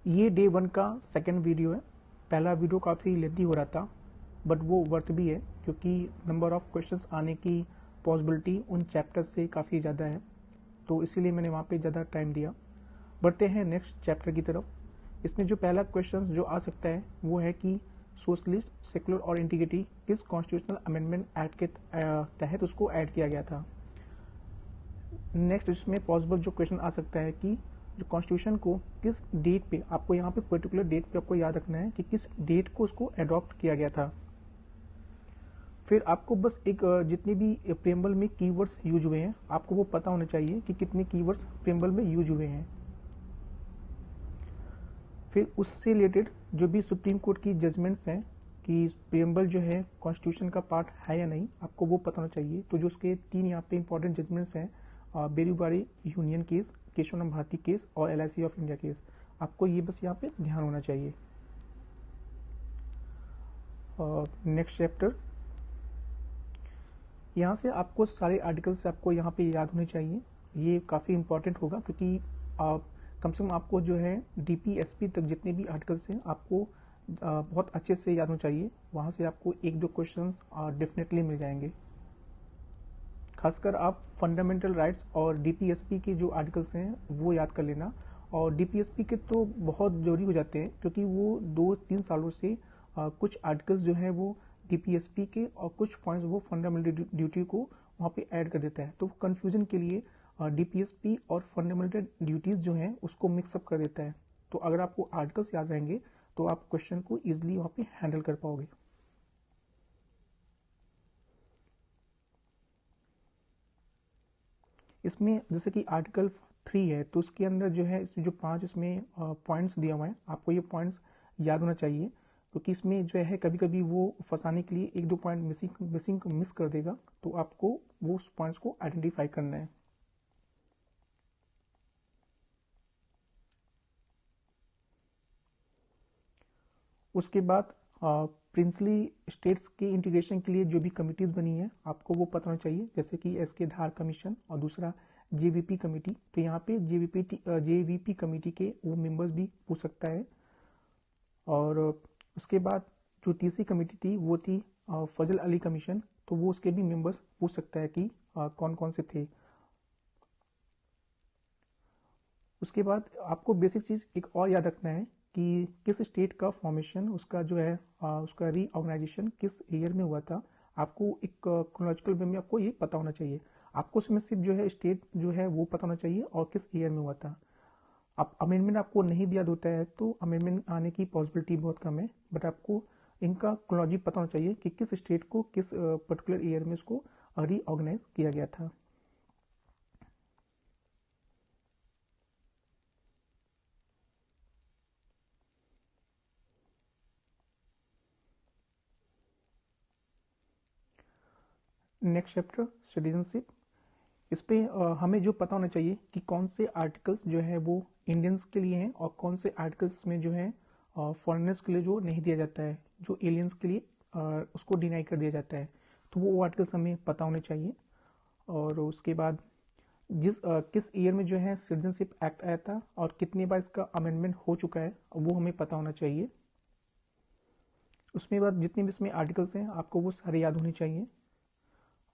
ये डे 1 का second video है। पहला वीडियो काफ़ी लेंथी हो रहा था, बट वो वर्थ भी है क्योंकि नंबर ऑफ क्वेश्चंस आने की पॉसिबिलिटी उन चैप्टर्स से काफ़ी ज़्यादा है, तो इसीलिए मैंने वहाँ पे ज़्यादा टाइम दिया। बढ़ते हैं नेक्स्ट चैप्टर की तरफ। इसमें जो पहला क्वेश्चन जो आ सकता है वो है कि सोशलिस्ट, सेकुलर और इंटीग्रिटी किस कॉन्स्टिट्यूशनल अमेंडमेंट एक्ट के तहत उसको ऐड किया गया था। नेक्स्ट इसमें पॉसिबल जो क्वेश्चन आ सकता है कि जो कॉन्स्टिट्यूशन को किस डेट पे, आपको यहाँ पे पर्टिकुलर डेट पे आपको याद रखना है कि किस डेट को उसको अडॉप्ट किया गया था। फिर आपको बस एक जितने भी प्रेम्बल में कीवर्ड्स यूज हुए हैं आपको वो पता होना चाहिए कि कितने कीवर्ड्स प्रेम्बल में यूज हुए हैं। फिर उससे रिलेटेड जो भी सुप्रीम कोर्ट की जजमेंट्स हैं कि प्रेम्बल जो है कॉन्स्टिट्यूशन का पार्ट है या नहीं, आपको वो पता होना चाहिए। तो जो उसके 3 यहाँ पे इंपॉर्टेंट जजमेंट्स हैं, बेरीबारी यूनियन केस, केशवनम भारती केस और LIC ऑफ इंडिया केस, आपको ये बस यहाँ पे ध्यान होना चाहिए। नेक्स्ट चैप्टर, यहाँ से आपको सारे आर्टिकल्स आपको यहाँ पे याद होने चाहिए। ये काफ़ी इंपॉर्टेंट होगा क्योंकि आप कम से कम आपको जो है DPSP तक जितने भी आर्टिकल्स हैं आपको बहुत अच्छे से याद होना चाहिए। वहाँ से आपको 1-2 क्वेश्चंस डेफिनेटली मिल जाएंगे। खासकर आप फंडामेंटल राइट्स और DPSP के जो आर्टिकल्स हैं वो याद कर लेना। और DPSP के तो बहुत ज़रूरी हो जाते हैं क्योंकि वो 2-3 सालों से कुछ आर्टिकल्स जो हैं वो DPSP के और कुछ पॉइंट्स वो फंडामेंटल ड्यूटी को वहाँ पे ऐड कर देता है। तो कन्फ्यूजन के लिए DPSP और फंडामेंटल ड्यूटीज़ जो हैं उसको मिक्सअप कर देता है। तो अगर आपको आर्टिकल्स याद रहेंगे तो आप क्वेश्चन को ईजिली वहाँ पे हैंडल कर पाओगे। इसमें जैसे कि आर्टिकल 3 है तो उसके अंदर जो है इसमें जो 5 इसमें पॉइंट्स दिया हुआ है, आपको ये पॉइंट्स याद होना चाहिए क्योंकि इसमें जो है कभी कभी वो फंसाने के लिए 1-2 पॉइंट मिस कर देगा, तो आपको वो उस पॉइंट्स को आइडेंटिफाई करना है। उसके बाद प्रिंसली स्टेट्स के इंटीग्रेशन के लिए जो भी कमिटीज़ बनी है आपको वो पता होना चाहिए, जैसे कि SK धार कमीशन और दूसरा JVP कमेटी। तो यहाँ पे JVP कमेटी के वो मेंबर्स भी पूछ सकता है। और उसके बाद जो तीसरी कमेटी थी वो थी फजल अली कमीशन, तो वो उसके भी मेंबर्स पूछ सकता है कि कौन कौन से थे। उसके बाद आपको बेसिक चीज़ एक और याद रखना है कि किस स्टेट का फॉर्मेशन, उसका जो है उसका रीऑर्गेनाइजेशन किस ईयर में हुआ था। आपको एक क्रोनोलॉजिकल वे में आपको ये पता होना चाहिए। आपको उसमें सिर्फ जो है स्टेट जो है वो पता होना चाहिए और किस ईयर में हुआ था। अब अमेंडमेंट आपको नहीं भी याद होता है तो अमेंडमेंट आने की पॉसिबिलिटी बहुत कम है, बट आपको इनका क्रोनोलॉजी पता होना चाहिए कि किस स्टेट को किस पर्टिकुलर ईयर में उसको रीऑर्गेनाइज किया गया था। Next chapter, citizenship. इस पे हमें जो पता होना चाहिए कि कौन से आर्टिकल्स जो है वो इंडियंस के लिए हैं और कौन से आर्टिकल्स में जो है फॉरेनर्स के लिए जो नहीं दिया जाता है, जो एलियंस के लिए उसको डिनाई कर दिया जाता है। तो वो आर्टिकल्स हमें पता होने चाहिए। और उसके बाद किस ईयर में जो है सिटीजनशिप एक्ट आया था और कितनी बार इसका अमेंडमेंट हो चुका है वो हमें पता होना चाहिए। उसमें बाद जितने भी इसमें आर्टिकल्स हैं आपको वो सारे याद होने चाहिए।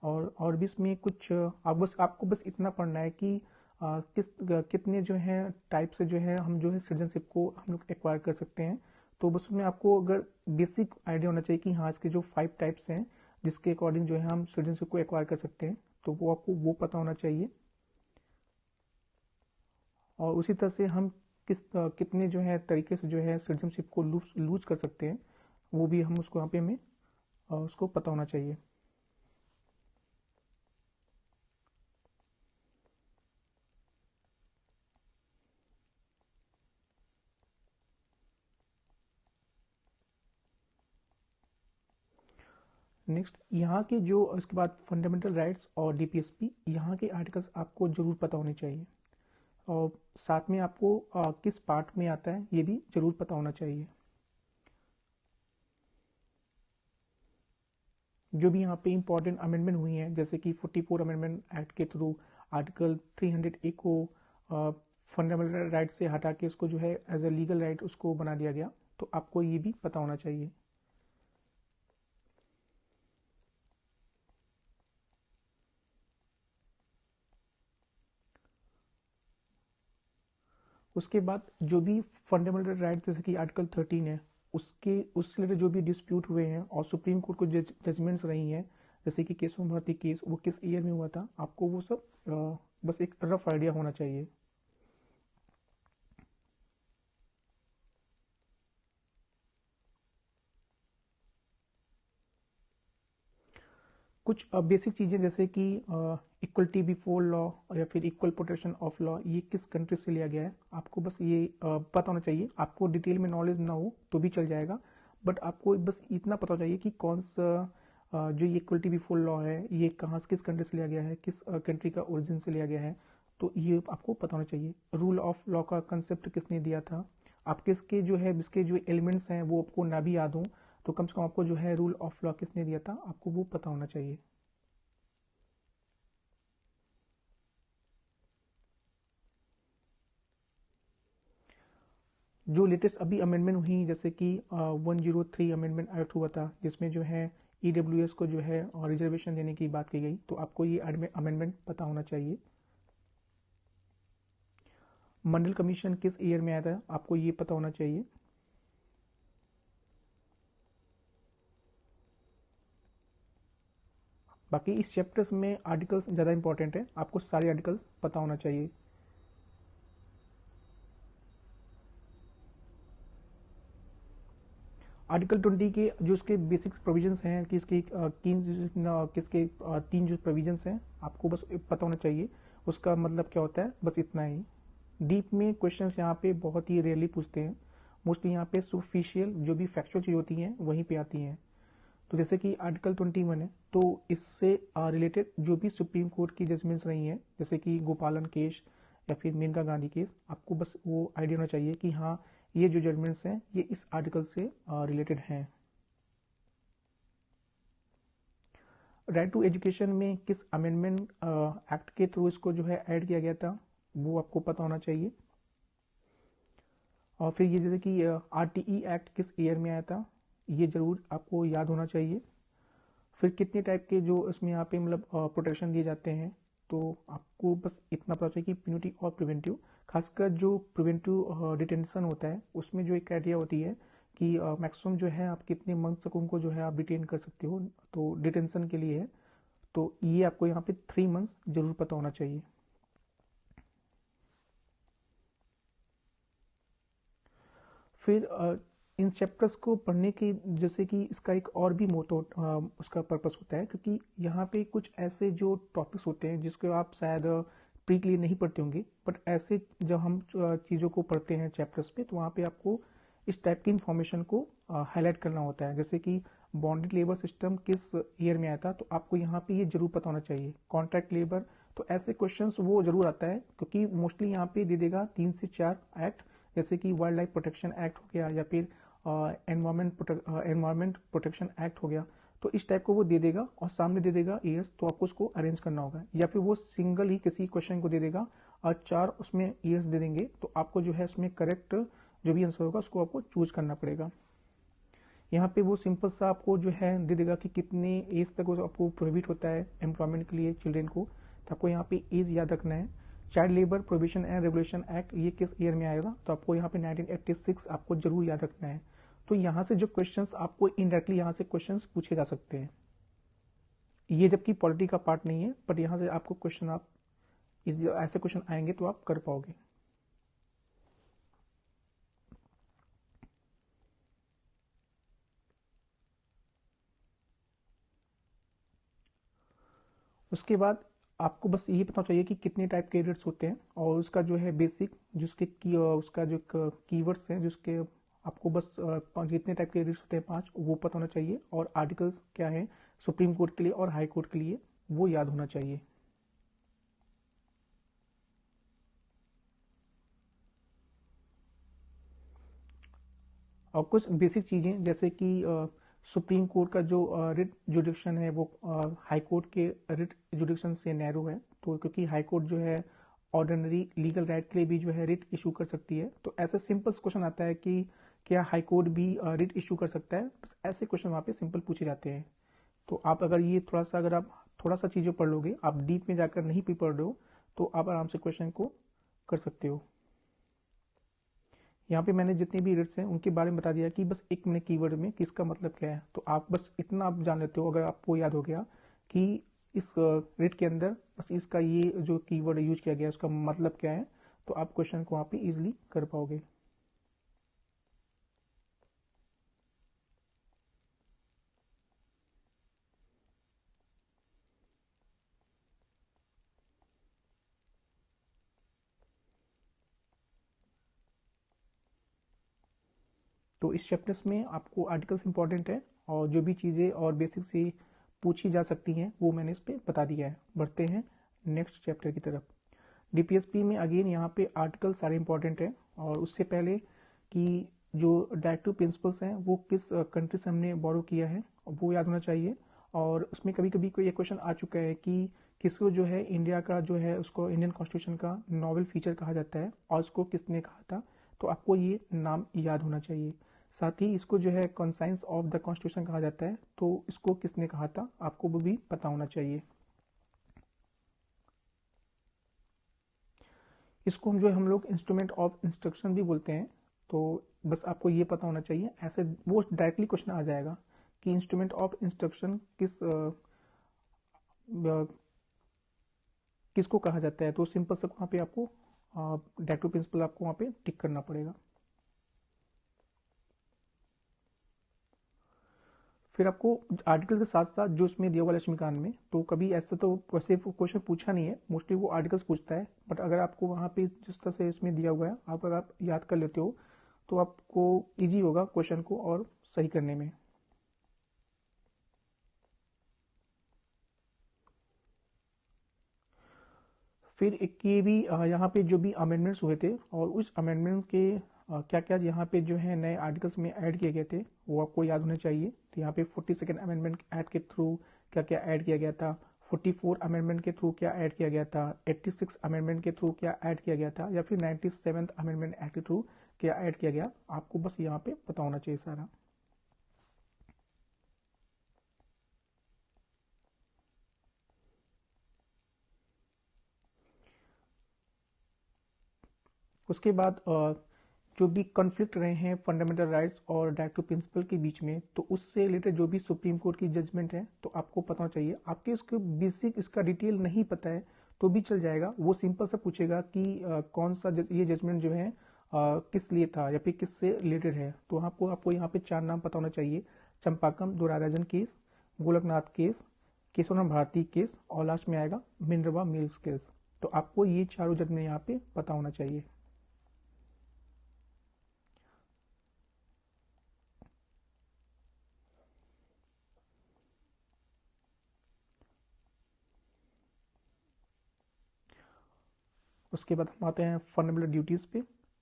और भी इसमें कुछ आपको बस इतना पढ़ना है कि कितने जो है टाइप से जो है हम जो है सिटीजनशिप को हम लोग एक्वायर कर सकते हैं। तो बस उसमें आपको अगर बेसिक आइडिया होना चाहिए कि हाँ इसके जो 5 टाइप्स हैं जिसके अकॉर्डिंग जो है हम सिटीजनशिप को एक्वायर कर सकते हैं, तो वो आपको वो पता होना चाहिए। और उसी तरह से हम कितने जो है तरीके से जो है सिटीजनशिप को लूज कर सकते हैं वो भी हम उसको यहाँ पे हमें उसको पता होना चाहिए। नेक्स्ट यहाँ के जो इसके बाद फंडामेंटल राइट्स और DPSP, यहाँ के आर्टिकल्स आपको ज़रूर पता होने चाहिए। और साथ में आपको किस पार्ट में आता है ये भी ज़रूर पता होना चाहिए। जो भी यहाँ पे इंपॉर्टेंट अमेंडमेंट हुई हैं जैसे कि 44 अमेंडमेंट एक्ट के थ्रू आर्टिकल 300A को फंडामेंटल राइट से हटा के इसको जो है एज ए लीगल राइट उसको बना दिया गया, तो आपको ये भी पता होना चाहिए। उसके बाद जो भी फंडामेंटल राइट जैसे कि आर्टिकल 13 है, उससे रिलेटेड जो भी डिस्प्यूट हुए हैं और सुप्रीम कोर्ट को जजमेंट्स रही हैं, जैसे कि केशव भारती केस, वो किस ईयर में हुआ था, आपको वो सब बस एक रफ आइडिया होना चाहिए। कुछ बेसिक चीज़ें जैसे कि इक्वलिटी बिफोर लॉ या फिर इक्वल प्रोटेक्शन ऑफ लॉ, ये किस कंट्री से लिया गया है, आपको बस ये पता होना चाहिए। आपको डिटेल में नॉलेज ना हो तो भी चल जाएगा, बट आपको बस इतना पता होना चाहिए कि कौन सा जो ये इक्वलिटी बिफोर लॉ है ये कहाँ से, किस कंट्री से लिया गया है, किस कंट्री का ओरिजिन से लिया गया है, तो ये आपको पता होना चाहिए। रूल ऑफ लॉ का कंसेप्ट किसने दिया था, आपके इसके जो है इसके जो एलिमेंट्स हैं वो आपको ना भी याद हो तो कम से कम आपको जो है रूल ऑफ लॉ किसने दिया था आपको वो पता होना चाहिए। जो लेटेस्ट अभी अमेंडमेंट हुई जैसे कि 103 अमेंडमेंट एक्ट हुआ था, जिसमें जो है ईडब्ल्यूएस को जो है रिजर्वेशन देने की बात की गई, तो आपको ये अमेंडमेंट पता होना चाहिए। मंडल कमीशन किस ईयर में आया था, आपको ये पता होना चाहिए। बाकी इस चैप्टर्स में आर्टिकल्स ज़्यादा इंपॉर्टेंट है, आपको सारे आर्टिकल्स पता होना चाहिए। आर्टिकल 20 के जो इसके बेसिक प्रोविजंस हैं कि इसके तीन जो प्रोविजंस हैं आपको बस पता होना चाहिए, उसका मतलब क्या होता है, बस इतना ही। डीप में क्वेश्चंस यहाँ पे बहुत ही रेयरली पूछते हैं, मोस्टली यहाँ पे सुपरफिशियल जो भी फैक्चुअल चीज़ होती हैं वहीं पे आती हैं। तो जैसे कि आर्टिकल 21 है, तो इससे रिलेटेड जो भी सुप्रीम कोर्ट की जजमेंट्स रही हैं, जैसे कि गोपालन केस या फिर मेनका गांधी केस, आपको बस वो आइडिया होना चाहिए कि हाँ ये जो जजमेंट्स हैं ये इस आर्टिकल से रिलेटेड हैं। राइट टू एजुकेशन में किस अमेंडमेंट एक्ट के थ्रू इसको जो है ऐड किया गया था, वो आपको पता होना चाहिए। और फिर ये जैसे कि आरटीई एक्ट किस ईयर में आया था, ये जरूर आपको याद होना चाहिए। फिर कितने टाइप के जो इसमें यहाँ पे मतलब प्रोटेक्शन दिए जाते हैं, तो आपको बस इतना पता चाहिए कि प्यूनिटिव और प्रिवेंटिव। खासकर जो प्रिवेंटिव डिटेंशन होता है उसमें जो एक क्राइटेरिया होती है कि मैक्सिमम जो है आप कितने मंथ तक उनको जो है आप डिटेन कर सकते हो, तो डिटेंशन के लिए है, तो ये आपको यहाँ पे 3 मंथ्स जरूर पता होना चाहिए। फिर इन चैप्टर्स को पढ़ने की जैसे कि इसका एक और भी मोटो उसका पर्पस होता है, क्योंकि यहाँ पे कुछ ऐसे जो टॉपिक्स होते हैं जिसको आप शायद प्री क्लियर नहीं पढ़ते होंगे, बट ऐसे जब हम चीज़ों को पढ़ते हैं चैप्टर्स पे, तो वहाँ पे आपको इस टाइप की इंफॉर्मेशन को हाईलाइट करना होता है। जैसे कि बॉन्डेड लेबर सिस्टम किस ईयर में आया था, तो आपको यहाँ पे ये जरूर पता होना चाहिए। कॉन्ट्रैक्ट लेबर, तो ऐसे क्वेश्चंस वो जरूर आता है, क्योंकि मोस्टली यहाँ पे दे देगा 3 से 4 एक्ट, जैसे कि वाइल्ड लाइफ प्रोटेक्शन एक्ट हो गया या फिर एनवायरमेंट प्रोटेक्शन एक्ट हो गया, तो इस टाइप को वो दे देगा और सामने दे देगा ईयर्स, तो आपको उसको अरेंज करना होगा, या फिर वो सिंगल ही किसी क्वेश्चन को दे देगा और 4 उसमें ईयर्स दे देंगे, तो आपको जो है उसमें करेक्ट जो भी आंसर होगा उसको आपको चूज करना पड़ेगा। यहाँ पे वो सिंपल सा आपको जो है दे देगा कि कितने एज तक आपको प्रोहिबिट होता है एम्प्लॉयमेंट के लिए चिल्ड्रेन को, तो आपको यहाँ पे एज याद रखना है। Child labour prohibition and regulation act ये किस ईयर में आएगा, तो आपको यहाँ पे 1986 आपको जरूर याद रखना है। तो यहाँ से जो क्वेश्चंस आपको इनडायरेक्टली यहाँ से क्वेश्चंस पूछे जा सकते हैं, ये जबकि पॉलिटी का पार्ट नहीं है, बट यहाँ से आपको क्वेश्चन आप ऐसे क्वेश्चन आएंगे तो आप कर पाओगे। उसके बाद आपको बस ये पता चाहिए कि कितने टाइप के एडिट्स होते हैं, और उसका जो है बेसिक जिसके की उसका जो कीवर्ड्स हैं जिसके आपको बस जितने टाइप के एडिट्स होते हैं 5 वो पता होना चाहिए, और आर्टिकल्स क्या है सुप्रीम कोर्ट के लिए और हाई कोर्ट के लिए वो याद होना चाहिए। और कुछ बेसिक चीज़ें जैसे कि सुप्रीम कोर्ट का जो रिट जुडिक्शन है वो हाई कोर्ट के रिट जुडिक्शन से नैरो है, तो क्योंकि हाई कोर्ट जो है ऑर्डिनरी लीगल राइट के लिए भी जो है रिट इशू कर सकती है। तो ऐसे सिंपल क्वेश्चन आता है कि क्या हाई कोर्ट भी रिट इशू कर सकता है, बस ऐसे क्वेश्चन वहाँ पे सिंपल पूछे जाते हैं। तो आप अगर ये अगर आप थोड़ा सा चीज़ें पढ़ लोगे, आप डीप में जाकर नहीं भी पढ़ रहे हो, तो आप आराम से क्वेश्चन को कर सकते हो। यहाँ पे मैंने जितने भी रिट्स हैं उनके बारे में बता दिया कि बस एक मिनट कीवर्ड में किसका मतलब क्या है। तो आप बस इतना आप जान लेते हो, अगर आपको याद हो गया कि इस रिट के अंदर बस इसका ये जो कीवर्ड यूज किया गया है उसका मतलब क्या है, तो आप क्वेश्चन को वहाँ पे इजीली कर पाओगे। तो इस चैप्टर्स में आपको आर्टिकल्स इंपॉर्टेंट है, और जो भी चीज़ें और बेसिक से पूछी जा सकती हैं वो मैंने इस पर बता दिया है। बढ़ते हैं नेक्स्ट चैप्टर की तरफ। डीपीएसपी में अगेन यहाँ पे आर्टिकल सारे इंपॉर्टेंट हैं, और उससे पहले कि जो डायरेक्टिव प्रिंसिपल्स हैं वो किस कंट्री से हमने बोरो किया है वो याद होना चाहिए। और उसमें कभी कभी कोई एक क्वेश्चन आ चुका है कि किसको जो है इंडिया का जो है उसको इंडियन कॉन्स्टिट्यूशन का नॉवल फीचर कहा जाता है और उसको किसने कहा था, तो आपको ये नाम याद होना चाहिए। साथ ही इसको जो है कॉन्साइंस ऑफ द कॉन्स्टिट्यूशन कहा जाता है, तो इसको किसने कहा था आपको वो भी पता होना चाहिए। इसको हम लोग इंस्ट्रूमेंट ऑफ इंस्ट्रक्शन भी बोलते हैं। तो बस आपको ये पता होना चाहिए, ऐसे वो डायरेक्टली क्वेश्चन आ जाएगा कि इंस्ट्रूमेंट ऑफ इंस्ट्रक्शन किसको कहा जाता है। तो सिंपल सा वहाँ पे आपको डायरेक्टिव प्रिंसिपल आपको वहाँ पे टिक करना पड़ेगा। फिर आपको आर्टिकल के साथ साथ जो इसमें दिया हुआ लक्ष्मीकांत में, तो कभी ऐसा तो वैसे क्वेश्चन पूछा नहीं है, मोस्टली वो आर्टिकल्स पूछता है, बट अगर आपको वहाँ पे जिस तरह से इसमें दिया हुआ है आप अगर आप याद कर लेते हो तो आपको ईजी होगा क्वेश्चन को और सही करने में। फिर एक ये भी यहाँ पे जो भी अमेंडमेंट्स हुए थे और उस अमेंडमेंट के क्या क्या यहाँ पे जो है नए आर्टिकल्स में ऐड किए गए थे वो आपको याद होने चाहिए। तो यहाँ पे 42nd अमेंडमेंट एक्ट के थ्रू क्या क्या ऐड किया गया था, 44 अमेंडमेंट के थ्रू क्या ऐड किया गया था, 86 अमेंडमेंट के थ्रू क्या ऐड किया गया था, या फिर 97th अमेंडमेंट एक्ट के थ्रू क्या ऐड किया गया, आपको बस यहाँ पे पता होना चाहिए सारा। उसके बाद जो भी कॉन्फ्लिक्ट रहे हैं फंडामेंटल राइट्स और डायरेक्टिव प्रिंसिपल के बीच में, तो उससे रिलेटेड जो भी सुप्रीम कोर्ट की जजमेंट है तो आपको पता होना चाहिए। आपके उसके बेसिक इसका डिटेल नहीं पता है तो भी चल जाएगा, वो सिंपल सा पूछेगा कि कौन सा ये जजमेंट जो है किस लिए था या फिर किससे रिलेटेड है। तो आपको आपको यहाँ पे 4 नाम पता होना चाहिए: Champakam Dorairajan case, Golaknath case, Keshavram Bharati case, और लास्ट में आएगा मिनरवा मिल्स केस। तो आपको ये चारों जजमेंट यहाँ पे पता होना चाहिए। उसके बाद हम आते हैं फंडामेंटल ड्यूटीज़ पे।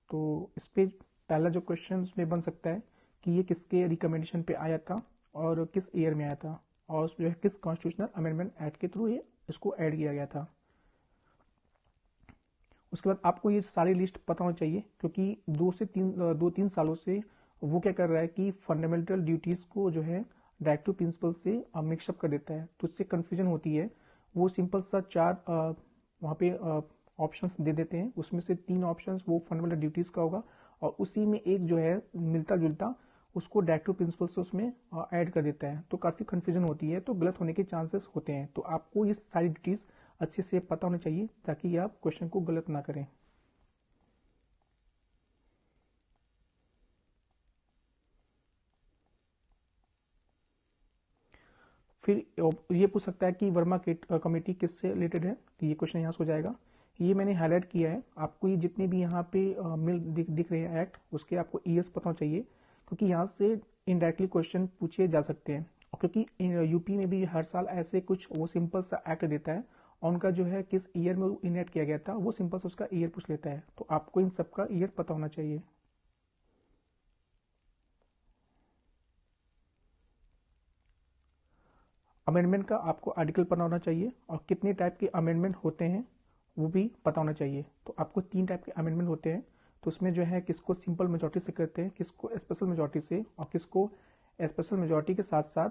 तो इस पे पहला जो क्वेश्चन उसमें बन सकता है कि ये किसके रिकमेंडेशन पे आया था और किस ईयर में आया था, और जो है किस कॉन्स्टिट्यूशनल अमेंडमेंट एक्ट के थ्रू ये इसको ऐड किया गया था। उसके बाद आपको ये सारी लिस्ट पता होनी चाहिए, क्योंकि 2 3 सालों से वो क्या कर रहा है कि फंडामेंटल ड्यूटीज़ को जो है डायरेक्टिव प्रिंसिपल से मिक्सअप कर देता है, तो उससे कन्फ्यूजन होती है। वो सिंपल सा 4 वहाँ पे ऑप्शंस दे देते हैं, उसमें से 3 ऑप्शंस वो फंडामेंटल ड्यूटीज़ का होगा, और उसी में एक जो है मिलता जुलता उसको डायरेक्टिव प्रिंसिपल से उसमें ऐड कर देता है, तो काफ़ी कन्फ्यूजन होती है, तो गलत होने के चांसेस होते हैं। तो आपको ये सारी डिटेल्स अच्छे से पता होनी चाहिए ताकि आप क्वेश्चन को गलत ना करें। फिर ये पूछ सकता है कि वर्मा कमेटी किससे रिलेटेड है, तो ये क्वेश्चन यहाँ से हो जाएगा। ये मैंने हाईलाइट किया है, आपको ये जितने भी यहाँ पे मिल दिख रहे हैं एक्ट, उसके आपको ईयर्स पता होना चाहिए, क्योंकि यहाँ से इनडायरेक्टली क्वेश्चन पूछे जा सकते हैं। और क्योंकि यूपी में भी हर साल ऐसे कुछ वो सिंपल सा एक्ट देता है, और उनका जो है किस ईयर में वो इनेक्ट किया गया था वो सिंपल सा उसका ईयर पूछ लेता है, तो आपको इन सबका ईयर पता होना चाहिए। अमेंडमेंट का आपको आर्टिकल पता होना चाहिए और कितने टाइप के अमेंडमेंट होते हैं वो भी पता होना चाहिए। तो आपको 3 टाइप के अमेंडमेंट होते हैं, तो उसमें जो है किसको सिंपल मेजॉरिटी से करते हैं, किसको स्पेशल मेजॉरिटी से, और किसको स्पेशल मेजॉरिटी के साथ साथ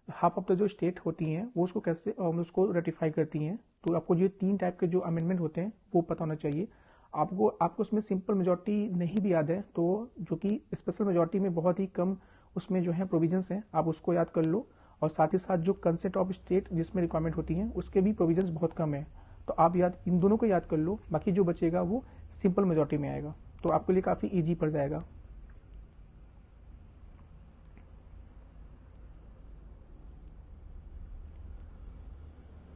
हाफ ऑफ द जो स्टेट होती हैं वो उसको कैसे उसको रेटिफाई करती हैं। तो आपको ये 3 टाइप के जो अमेंडमेंट होते हैं वो पता होना चाहिए। आपको उसमें सिंपल मेजॉरिटी नहीं भी याद है तो जो कि स्पेशल मेजॉरिटी में बहुत ही कम उसमें जो है प्रोविजंस हैं, आप उसको याद कर लो। और साथ ही साथ जो कंसेंट ऑफ स्टेट जिसमें रिक्वायरमेंट होती हैं उसके भी प्रोविजंस बहुत कम है। तो आप इन दोनों को याद कर लो, बाकी जो बचेगा वो सिंपल मेजॉरिटी में आएगा, तो आपके लिए काफ़ी ईजी पड़ जाएगा।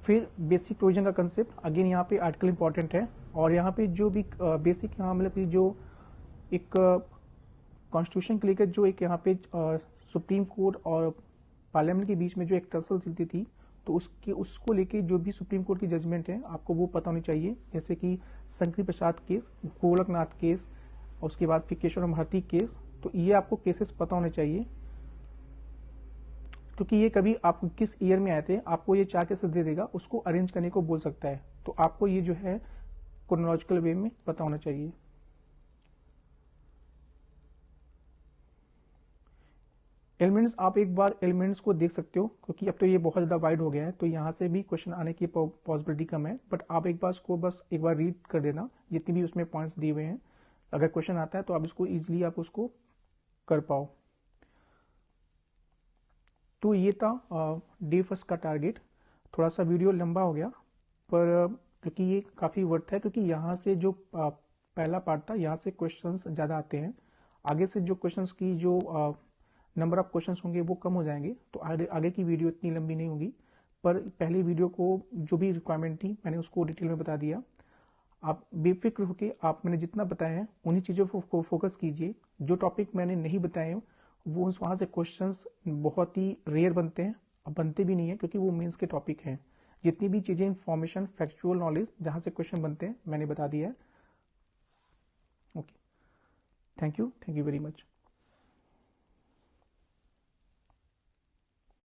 फिर बेसिक प्रोविजन का कंसेप्ट, अगेन यहाँ पे आर्टिकल इंपॉर्टेंट है, और यहाँ पे जो भी बेसिक यहाँ मतलब कि जो एक कॉन्स्टिट्यूशन के लेकर जो एक यहाँ पे सुप्रीम कोर्ट और पार्लियामेंट के बीच में जो एक टसल चलती थी, तो उसको लेके जो भी सुप्रीम कोर्ट की जजमेंट है आपको वो पता होनी चाहिए। जैसे कि शंकरी प्रसाद केस, गोलकनाथ केस, और उसके बाद फिर केशव भारती केस, तो ये आपको केसेस पता होने चाहिए, क्योंकि ये कभी आप किस ईयर में आए थे आपको ये 4 केसेस दे देगा, उसको अरेंज करने को बोल सकता है। तो आपको ये जो है क्रोनोलॉजिकल वे में पता होना चाहिए। एलिमेंट्स, आप एक बार एलिमेंट्स को देख सकते हो, क्योंकि अब तो ये बहुत ज़्यादा वाइड हो गया है तो यहाँ से भी क्वेश्चन आने की पॉसिबिलिटी कम है, बट आप एक बार इसको बस एक बार रीड कर देना जितनी भी उसमें पॉइंट्स दिए हुए हैं, अगर क्वेश्चन आता है तो आप इसको ईजिली आप उसको कर पाओ। तो ये था डे फर्स्ट का टारगेट। थोड़ा सा वीडियो लंबा हो गया, पर क्योंकि ये काफ़ी वर्थ है, क्योंकि यहाँ से जो पहला पार्ट था यहाँ से क्वेश्चंस ज़्यादा आते हैं, आगे से जो क्वेश्चंस की जो नंबर ऑफ क्वेश्चंस होंगे वो कम हो जाएंगे, तो आगे की वीडियो इतनी लंबी नहीं होगी। पर पहली वीडियो को जो भी रिक्वायरमेंट थी मैंने उसको डिटेल में बता दिया। आप बेफिक्र होकर आप मैंने जितना बताया है उन्हीं चीज़ों को फोकस कीजिए। जो टॉपिक मैंने नहीं बताए वो वहाँ से क्वेश्चंस बहुत ही रेयर बनते हैं, अब बनते भी नहीं है क्योंकि वो मेंस के टॉपिक हैं। जितनी भी चीज़ें इंफॉर्मेशन फैक्चुअल नॉलेज जहाँ से क्वेश्चन बनते हैं मैंने बता दिया है। Okay, thank you very much.